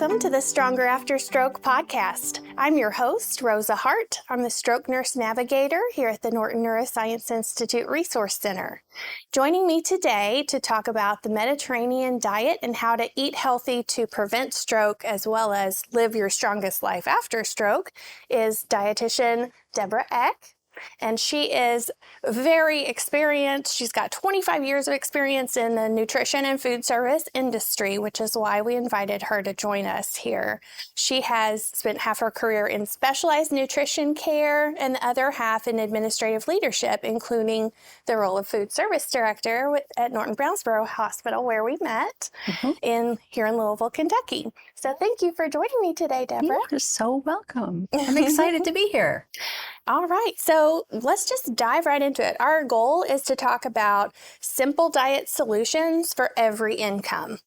Welcome to the Stronger After Stroke podcast. I'm your host, Rosa Hart. I'm the stroke nurse navigator here at the Norton Neuroscience Institute Resource Center. Joining me today to talk about the Mediterranean diet and how to eat healthy to prevent stroke as well as live your strongest life after stroke is dietitian Deborah Eck. And she is very experienced. She's got 25 years of experience in the nutrition and food service industry, which is why we invited her to join us here. She has spent half her career in specialized nutrition care and the other half in administrative leadership, including the role of food service director at Norton Brownsboro Hospital, where we met here in Louisville, Kentucky. So thank you for joining me today, Deborah. You're so welcome. I'm excited to be here. All right, so let's just dive right into it. Our goal is to talk about simple diet solutions for every income.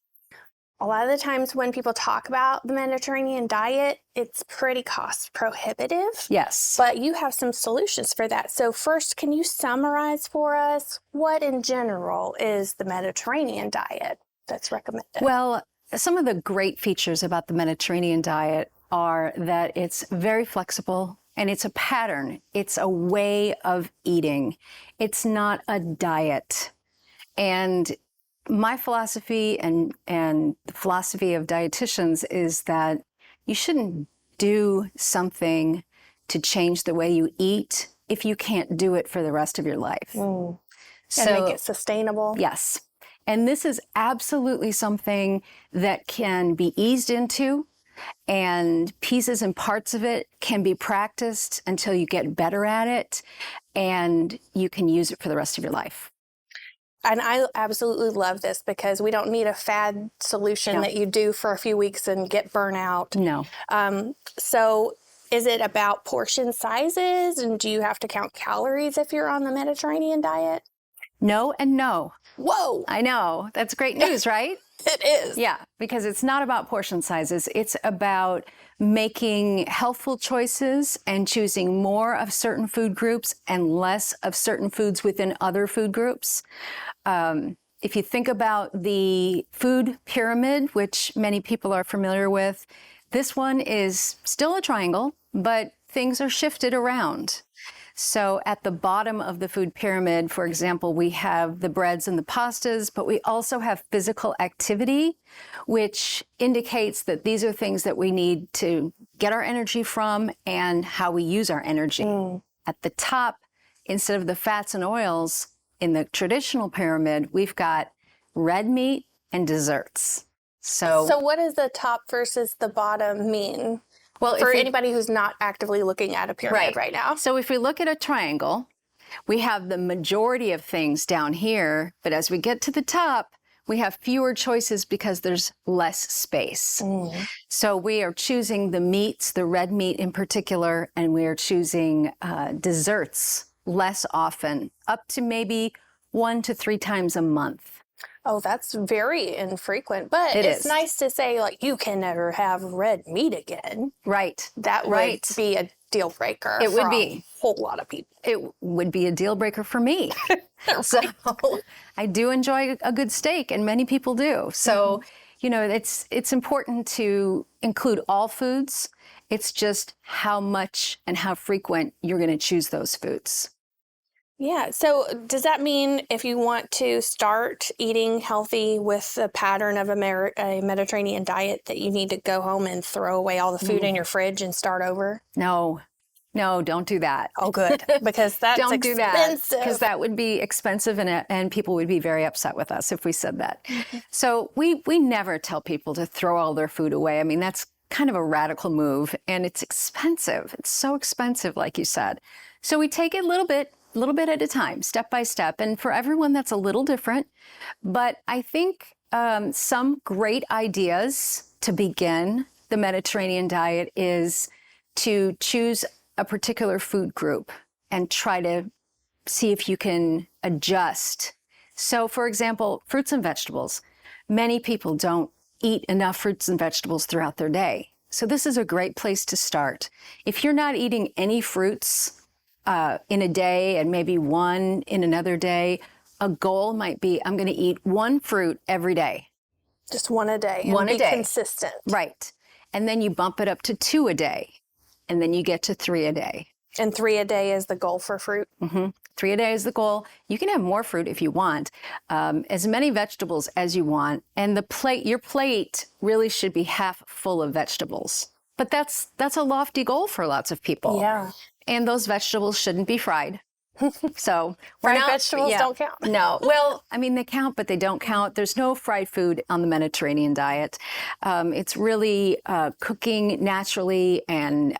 A lot of the times when people talk about the Mediterranean diet, it's pretty cost prohibitive. Yes. But you have some solutions for that. So first, can you summarize for us what in general is the Mediterranean diet that's recommended? Well, some of the great features about the Mediterranean diet are that it's very flexible. And it's a pattern. It's a way of eating. It's not a diet. And my philosophy and the philosophy of dietitians is that you shouldn't do something to change the way you eat if you can't do it for the rest of your life. So, and make it sustainable. Yes. And this is absolutely something that can be eased into. And pieces and parts of it can be practiced until you get better at it, and you can use it for the rest of your life. And I absolutely love this because we don't need a fad solution that you do for a few weeks and get burnout. No. So is it about portion sizes, and do you have to count calories if you're on the Mediterranean diet? No and no. Whoa! I know. That's great news, right? It is. Yeah, because it's not about portion sizes. It's about making healthful choices and choosing more of certain food groups and less of certain foods within other food groups. If you think about the food pyramid, which many people are familiar with, this one is still a triangle, but things are shifted around. So at the bottom of the food pyramid, for example, we have the breads and the pastas, but we also have physical activity, which indicates that these are things that we need to get our energy from and how we use our energy. At the top, instead of the fats and oils in the traditional pyramid, we've got red meat and desserts. So what does the top versus the bottom mean? Well, for anybody who's not actively looking at a pyramid right now. So if we look at a triangle, we have the majority of things down here, but as we get to the top, we have fewer choices because there's less space. So we are choosing the meats, the red meat in particular, and we are choosing desserts less often, up to maybe 1 to 3 times a month. Oh, that's very infrequent, but it's nice to say, like, you can never have red meat again. Right. That would be a deal breaker It would for be. a whole lot of people. It would be a deal breaker for me. So I do enjoy a good steak, and many people do. So, you know, it's important to include all foods. It's just how much and how frequent you're going to choose those foods. Yeah. So does that mean if you want to start eating healthy with the pattern of a Mediterranean diet that you need to go home and throw away all the food in your fridge and start over? No, don't do that. Oh, good. Because that's don't expensive. do that, because that would be expensive and people would be very upset with us if we said that. So we never tell people to throw all their food away. I mean, that's kind of a radical move, and it's expensive. It's so expensive, like you said. So we take it a little bit at a time, step by step. And for everyone, that's a little different. But I think some great ideas to begin the Mediterranean diet is to choose a particular food group and try to see if you can adjust. So, for example, fruits and vegetables. Many people don't eat enough fruits and vegetables throughout their day. So this is a great place to start. If you're not eating any fruits in a day and maybe one in another day, a goal might be, I'm going to eat one fruit every day. Just one a day. And One a be day. consistent. Right. and then you bump it up to 2 a day, and then you get to 3 a day. And 3 a day is the goal for fruit? Mm-hmm. 3 a day is the goal. You can have more fruit if you want, as many vegetables as you want, and your plate really should be half full of vegetables. But that's a lofty goal for lots of people. Yeah. And those vegetables shouldn't be fried. So fried vegetables don't count. No. Well, I mean, they count, but they don't count. There's no fried food on the Mediterranean diet. It's really cooking naturally and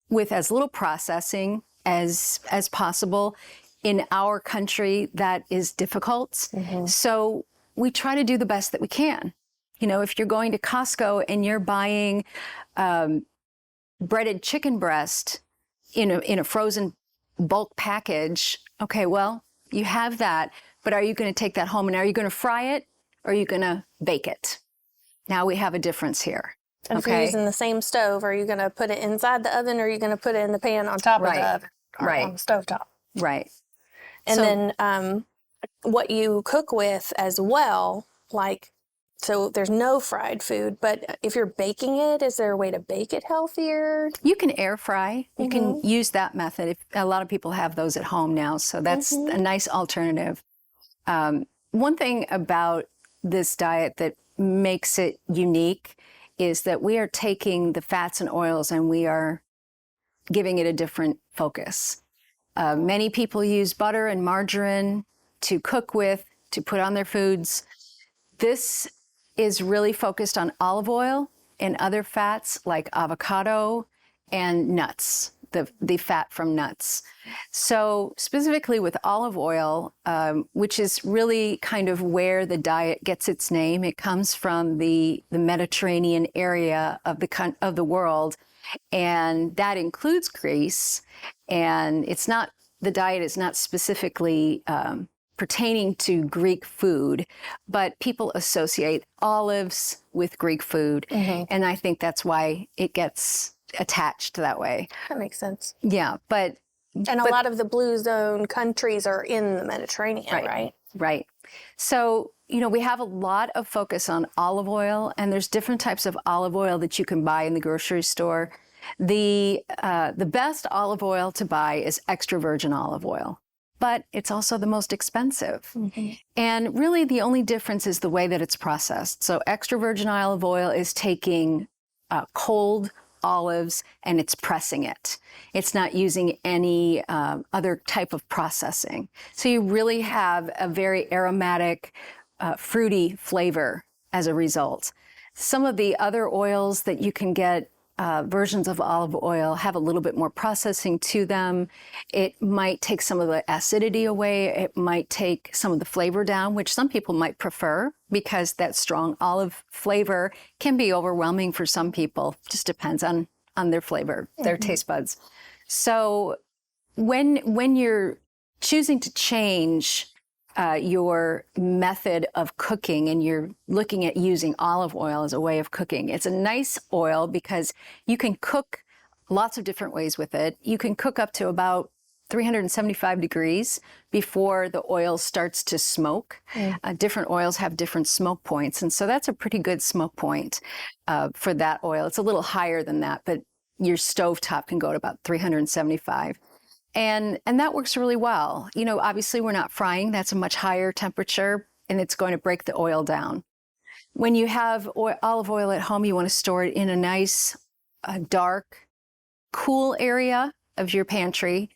with as little processing as possible. In our country, that is difficult. Mm-hmm. So we try to do the best that we can. You know, if you're going to Costco and you're buying breaded chicken breast in a frozen bulk package, okay, well, you have that, but are you going to take that home and are you going to fry it or are you going to bake it? Now we have a difference here. And if you're using the same stove, are you going to put it inside the oven or are you going to put it in the pan on top of the oven or on the stovetop? Right. And then what you cook with as well, like, so there's no fried food, but if you're baking it, is there a way to bake it healthier? You can air fry. You can use that method. A lot of people have those at home now, so that's a nice alternative. One thing about this diet that makes it unique is that we are taking the fats and oils and we are giving it a different focus. Many people use butter and margarine to cook with, to put on their foods. This is really focused on olive oil and other fats like avocado and nuts, the fat from nuts. So specifically with olive oil, which is really kind of where the diet gets its name, it comes from the Mediterranean area of the world, and that includes Greece. And the diet is not specifically pertaining to Greek food, but people associate olives with Greek food. And I think that's why it gets attached that way. That makes sense. Yeah, but a lot of the blue zone countries are in the Mediterranean, right? Right. So, you know, we have a lot of focus on olive oil, and there's different types of olive oil that you can buy in the grocery store. The best olive oil to buy is extra virgin olive oil, but it's also the most expensive. And really the only difference is the way that it's processed. So extra virgin olive oil is taking cold olives and it's pressing it. It's not using any other type of processing. So you really have a very aromatic, fruity flavor as a result. Some of the other oils that you can get, versions of olive oil, have a little bit more processing to them. It might take some of the acidity away. It might take some of the flavor down, which some people might prefer because that strong olive flavor can be overwhelming for some people. Just depends on their flavor, their taste buds. So when you're choosing to change your method of cooking and you're looking at using olive oil as a way of cooking, it's a nice oil because you can cook lots of different ways with it. You can cook up to about 375 degrees before the oil starts to smoke. Different oils have different smoke points, and so that's a pretty good smoke point for that oil. It's a little higher than that, but your stovetop can go to about 375. And that works really well. You know, obviously we're not frying. That's a much higher temperature and it's going to break the oil down. When you have olive oil at home, you want to store it in a nice, dark, cool area of your pantry.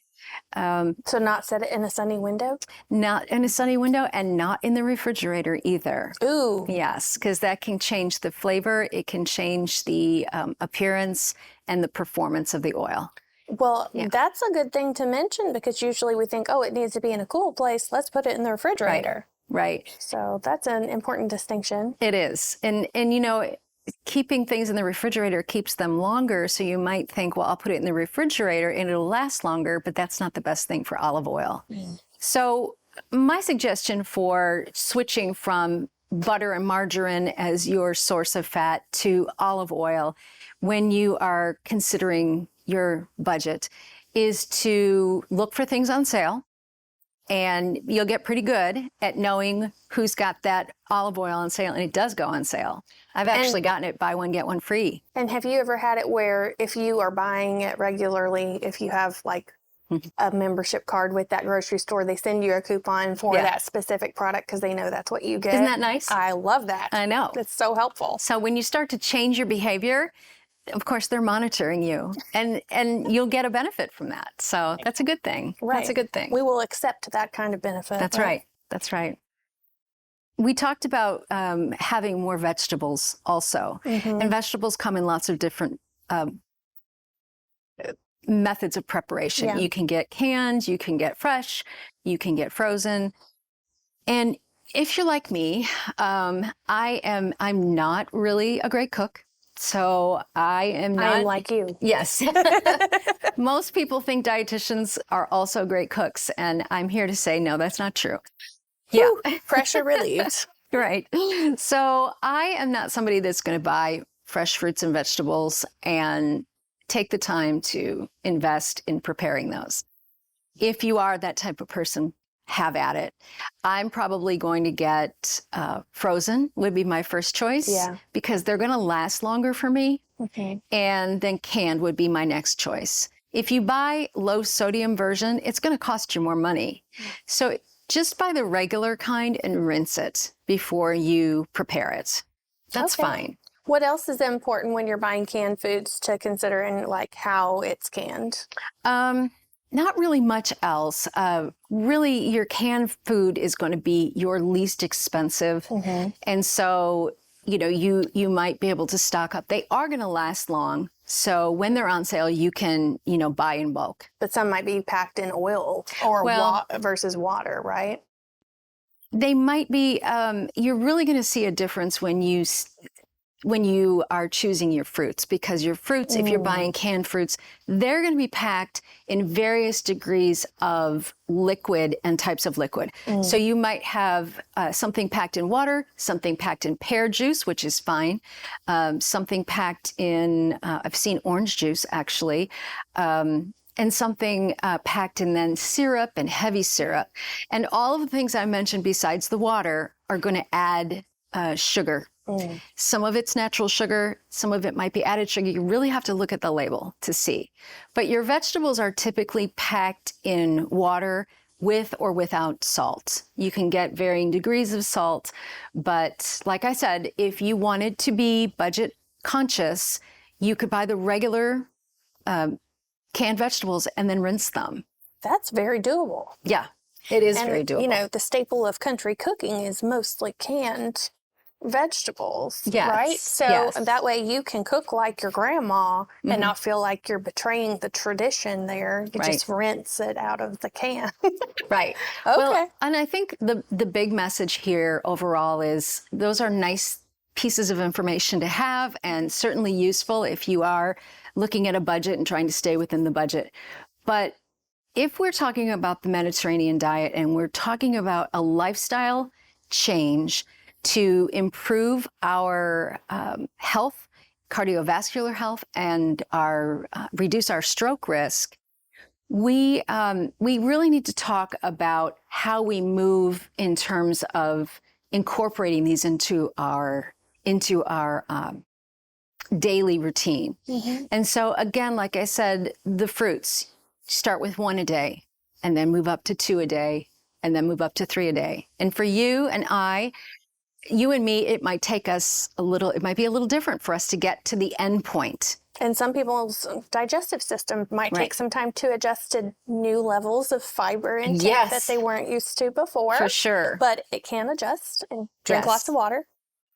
So not set it in a sunny window? Not in a sunny window and not in the refrigerator either. Ooh. Yes, because that can change the flavor. It can change the appearance and the performance of the oil. Well, that's a good thing to mention because usually we think, oh, it needs to be in a cool place. Let's put it in the refrigerator. Right. So that's an important distinction. It is. And you know, keeping things in the refrigerator keeps them longer. So you might think, well, I'll put it in the refrigerator and it'll last longer, but that's not the best thing for olive oil. So my suggestion for switching from butter and margarine as your source of fat to olive oil when you are considering your budget is to look for things on sale and you'll get pretty good at knowing who's got that olive oil on sale, and it does go on sale. I've actually gotten it buy one, get one free. And have you ever had it where if you are buying it regularly, if you have like a membership card with that grocery store, they send you a coupon for that specific product because they know that's what you get? Isn't that nice? I love that. I know. It's so helpful. So when you start to change your behavior, of course, they're monitoring you, and you'll get a benefit from that. So that's a good thing. Right. That's a good thing. We will accept that kind of benefit. That's right. That's right. We talked about having more vegetables also. And vegetables come in lots of different methods of preparation. Yeah. You can get canned, you can get fresh, you can get frozen. And if you're like me, I'm not really a great cook. So I am not. I'm like you. Yes. Most people think dietitians are also great cooks, and I'm here to say, no, that's not true. Yeah. Pressure relieved. Right. So I am not somebody that's going to buy fresh fruits and vegetables and take the time to invest in preparing those. If you are that type of person, have at it. I'm probably going to get frozen would be my first choice because they're going to last longer for me. Okay. And then canned would be my next choice. If you buy low sodium version, it's going to cost you more money. So just buy the regular kind and rinse it before you prepare it. That's fine. What else is important when you're buying canned foods to consider and like how it's canned? Not really much else. Really, your canned food is going to be your least expensive. And so, you know, you might be able to stock up. They are going to last long. So when they're on sale, you can, you know, buy in bulk. But some might be packed in oil or versus water, right? They might be, you're really going to see a difference when you are choosing your fruits, because your fruits, if you're buying canned fruits, they're going to be packed in various degrees of liquid and types of liquid. So you might have something packed in water, something packed in pear juice, which is fine, something packed in, I've seen orange juice actually, and something packed in then syrup and heavy syrup. And all of the things I mentioned besides the water are going to add sugar. Some of it's natural sugar, some of it might be added sugar. You really have to look at the label to see. But your vegetables are typically packed in water with or without salt. You can get varying degrees of salt, but like I said, if you wanted to be budget conscious, you could buy the regular canned vegetables and then rinse them. That's very doable. Yeah, it is very doable. You know, the staple of country cooking is mostly canned vegetables, right? So that way you can cook like your grandma and not feel like you're betraying the tradition there. You just rinse it out of the can. Right. Okay. Well, and I think the big message here overall is those are nice pieces of information to have and certainly useful if you are looking at a budget and trying to stay within the budget. But if we're talking about the Mediterranean diet and we're talking about a lifestyle change to improve our health, cardiovascular health, and reduce our stroke risk, we really need to talk about how we move in terms of incorporating these into our daily routine. And so again, like I said, the fruits, start with 1 a day, and then move up to 2 a day, and then move up to 3 a day. And for you and me, it might take us it might be a little different for us to get to the end point. And some people's digestive system might take some time to adjust to new levels of fiber intake that they weren't used to before. For sure. But it can adjust and drink lots of water.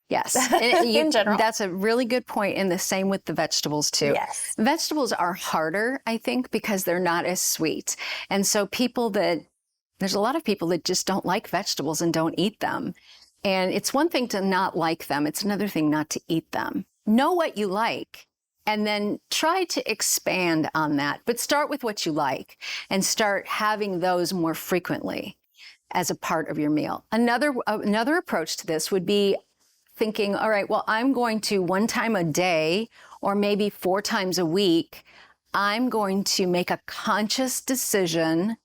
Yes. In general. That's a really good point, and the same with the vegetables too. Yes. Vegetables are harder, I think, because they're not as sweet. And so there's a lot of people that just don't like vegetables and don't eat them. And it's one thing to not like them. It's another thing not to eat them. Know what you like and then try to expand on that. But start with what you like and start having those more frequently as a part of your meal. Another approach to this would be thinking, all right, well, I'm going to 1 time a day or maybe 4 times a week, I'm going to make a conscious decision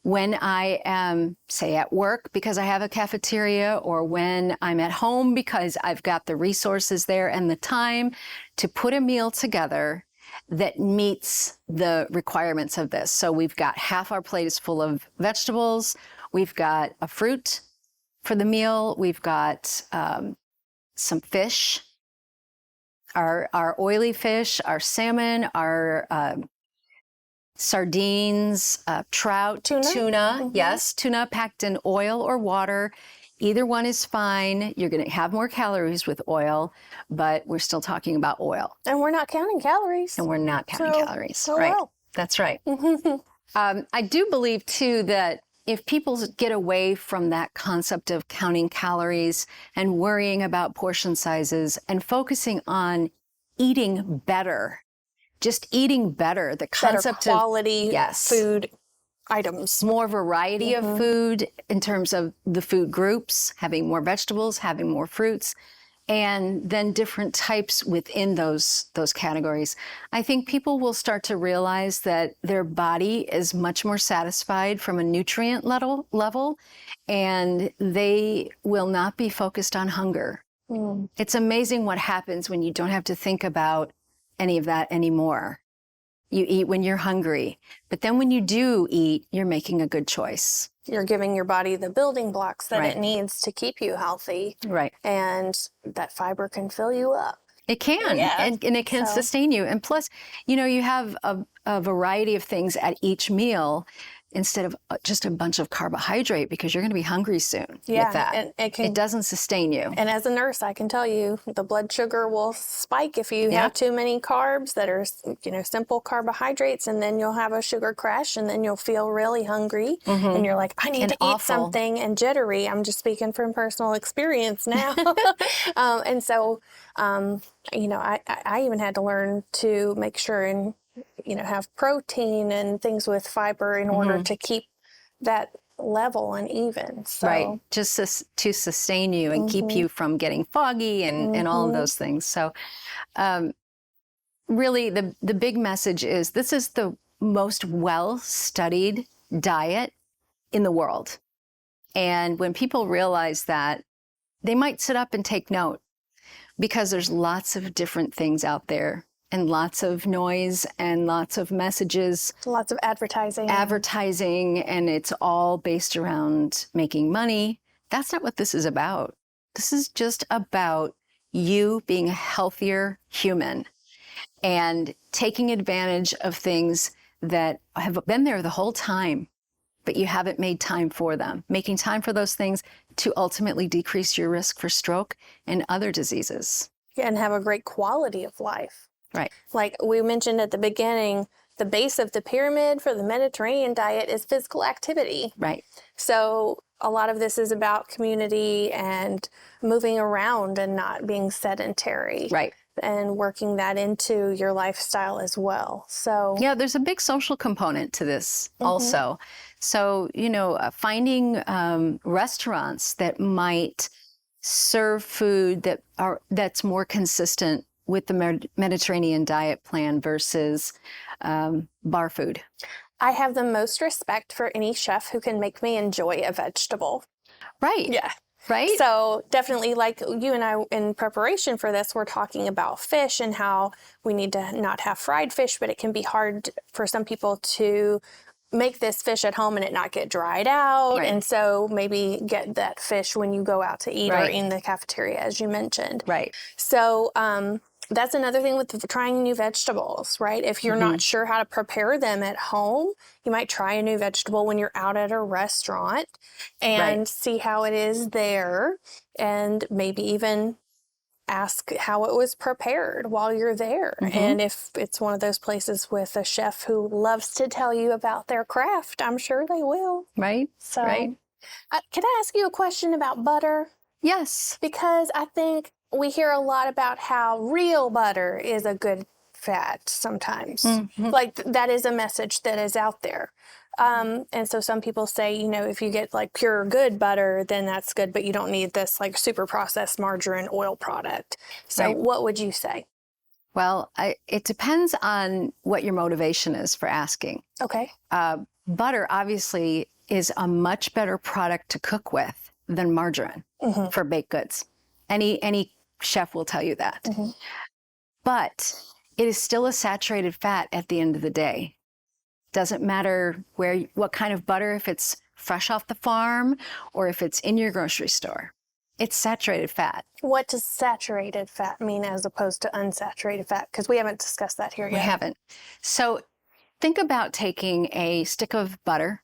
when I am, say, at work because I have a cafeteria, or when I'm at home because I've got the resources there and the time to put a meal together that meets the requirements of this. So we've got half our plate is full of vegetables. We've got a fruit for the meal. We've got some fish, our oily fish, our salmon, our sardines, trout, tuna. Yes, tuna packed in oil or water. Either one is fine. You're going to have more calories with oil, but we're still talking about oil. And we're not counting calories. And we're not counting calories. So right. well. That's right. I do believe, too, that if people get away from that concept of counting calories and worrying about portion sizes and focusing on eating better, just eating better, the concept better quality of food items. More variety of food in terms of the food groups, having more vegetables, having more fruits, and then different types within those categories. I think people will start to realize that their body is much more satisfied from a nutrient level, and they will not be focused on hunger. It's amazing what happens when you don't have to think about any of that anymore. You eat when you're hungry, but then when you do eat, you're making a good choice. You're giving your body the building blocks that it needs to keep you healthy. Right. And that fiber can fill you up. It can, and it can sustain you. And plus, you have a variety of things at each meal instead of just a bunch of carbohydrate, because you're going to be hungry soon with that. And it doesn't sustain you. And as a nurse, I can tell you the blood sugar will spike if you have too many carbs that are, simple carbohydrates, and then you'll have a sugar crash, and then you'll feel really hungry, and you're like, I need to eat something, and jittery. I'm just speaking from personal experience now. And so, I even had to learn to make sure and have protein and things with fiber in order to keep that level and even. So. Right, just to sustain you and keep you from getting foggy and all of those things. So really the big message is this is the most well-studied diet in the world. And when people realize that, they might sit up and take note, because there's lots of different things out there, and lots of noise and lots of messages. Lots of advertising. And it's all based around making money. That's not what this is about. This is just about you being a healthier human and taking advantage of things that have been there the whole time, but you haven't made time for them. Making time for those things to ultimately decrease your risk for stroke and other diseases. And have a great quality of life. Right. Like we mentioned at the beginning, the base of the pyramid for the Mediterranean diet is physical activity. Right. So a lot of this is about community and moving around and not being sedentary. Right. And working that into your lifestyle as well. So yeah, there's a big social component to this also. So, finding restaurants that might serve food that's more consistent with the Mediterranean diet plan versus bar food. I have the most respect for any chef who can make me enjoy a vegetable. Right. Yeah. Right. So definitely, like you and I, in preparation for this, we're talking about fish and how we need to not have fried fish, but it can be hard for some people to make this fish at home and it not get dried out. Right. And so maybe get that fish when you go out to eat or in the cafeteria, as you mentioned. Right. So that's another thing with trying new vegetables, right? If you're not sure how to prepare them at home, you might try a new vegetable when you're out at a restaurant and see how it is there, and maybe even ask how it was prepared while you're there. And if it's one of those places with a chef who loves to tell you about their craft, I'm sure they will. Right. So, right. Can I ask you a question about butter? Yes. Because I think we hear a lot about how real butter is a good fat sometimes. Like that is a message that is out there. And so some people say, if you get like pure good butter, then that's good, but you don't need this like super processed margarine oil product. So what would you say? Well, it depends on what your motivation is for asking. Okay. butter obviously is a much better product to cook with than margarine for baked goods. Any chef will tell you that. But it is still a saturated fat at the end of the day. Doesn't matter what kind of butter, if it's fresh off the farm or if it's in your grocery store. It's saturated fat. What does saturated fat mean as opposed to unsaturated fat? Because we haven't discussed that here yet. We haven't. So think about taking a stick of butter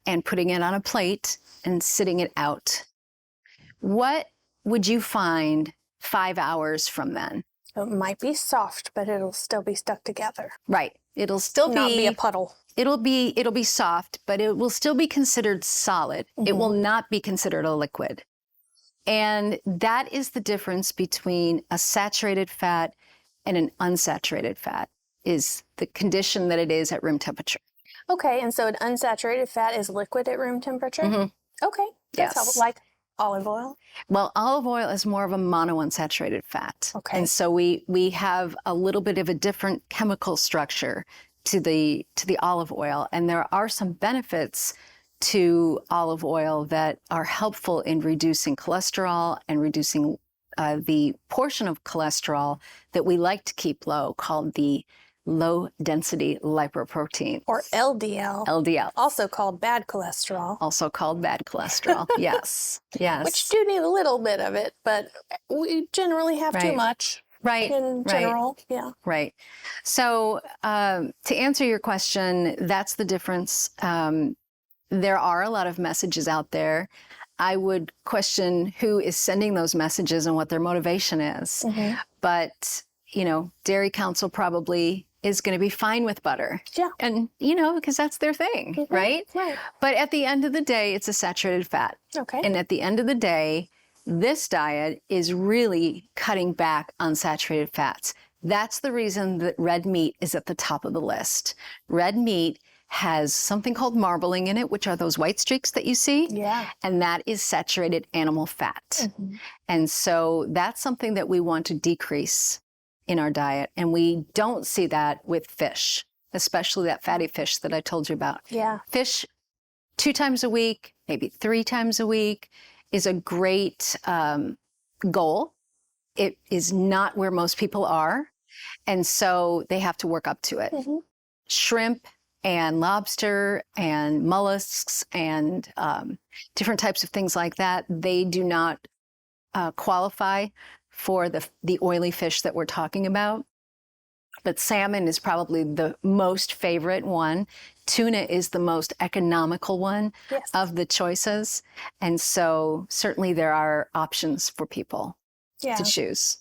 and putting it on a plate and sitting it out. What would you find 5 hours from then? It might be soft, but it'll still be stuck together. Right. It'll still not be a puddle. It'll be soft, but it will still be considered solid. It will not be considered a liquid. And that is the difference between a saturated fat and an unsaturated fat, is the condition that it is at room temperature. Okay, and so an unsaturated fat is liquid at room temperature? Okay, that's helpful. Like olive oil? Well, olive oil is more of a monounsaturated fat. Okay. And so we have a little bit of a different chemical structure to the olive oil. And there are some benefits to olive oil that are helpful in reducing cholesterol and reducing the portion of cholesterol that we like to keep low, called the low density lipoprotein. Or LDL. LDL. Also called bad cholesterol. Also called bad cholesterol. Yes. Yes. Which do need a little bit of it, but we generally have too much. Right. In general. Yeah. Right. So to answer your question, that's the difference. There are a lot of messages out there. I would question who is sending those messages and what their motivation is. But, Dairy Council probably is going to be fine with butter. Yeah. And, because that's their thing, right? Right. But at the end of the day, it's a saturated fat. Okay. And at the end of the day, this diet is really cutting back on saturated fats. That's the reason that red meat is at the top of the list. Red meat has something called marbling in it, which are those white streaks that you see. Yeah. And that is saturated animal fat. And so that's something that we want to decrease in our diet. And we don't see that with fish, especially that fatty fish that I told you about. Yeah. Fish 2 times a week, maybe 3 times a week is a great goal. It is not where most people are. And so they have to work up to it. Shrimp and lobster and mollusks and different types of things like that, they do not qualify for the oily fish that we're talking about. But salmon is probably the most favorite one. Tuna is the most economical one of the choices. And so certainly there are options for people to choose.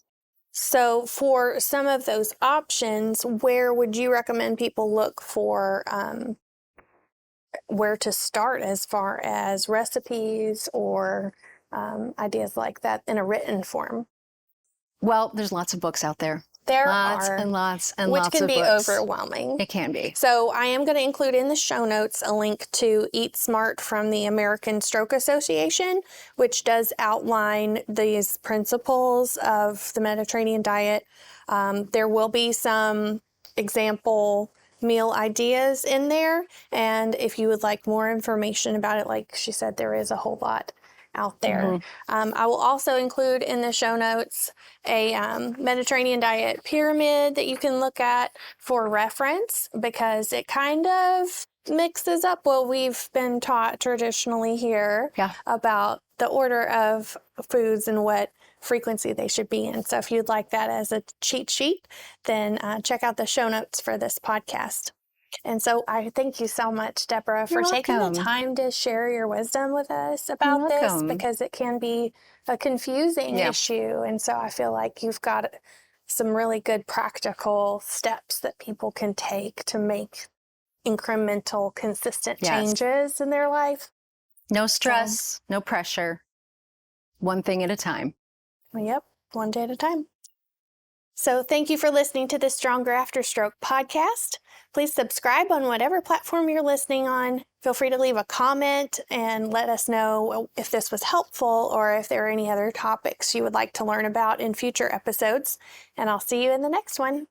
So for some of those options, where would you recommend people look for where to start as far as recipes or ideas like that in a written form? Well, there's lots of books out there. There lots are. And lots and which lots can of be books. Overwhelming. It can be. So I am going to include in the show notes a link to Eat Smart from the American Stroke Association, which does outline these principles of the Mediterranean diet. There will be some example meal ideas in there. And if you would like more information about it, like she said, there is a whole lot out there. I will also include in the show notes a Mediterranean diet pyramid that you can look at for reference, because it kind of mixes up what we've been taught traditionally here about the order of foods and what frequency they should be in. So if you'd like that as a cheat sheet, then check out the show notes for this podcast. And so I thank you so much, Deborah, for taking the time to share your wisdom with us about this, because it can be a confusing issue. And so I feel like you've got some really good practical steps that people can take to make incremental, consistent changes in their life. No stress, no pressure. One thing at a time. Yep, one day at a time. So thank you for listening to the Stronger After Stroke podcast. Please subscribe on whatever platform you're listening on. Feel free to leave a comment and let us know if this was helpful or if there are any other topics you would like to learn about in future episodes. And I'll see you in the next one.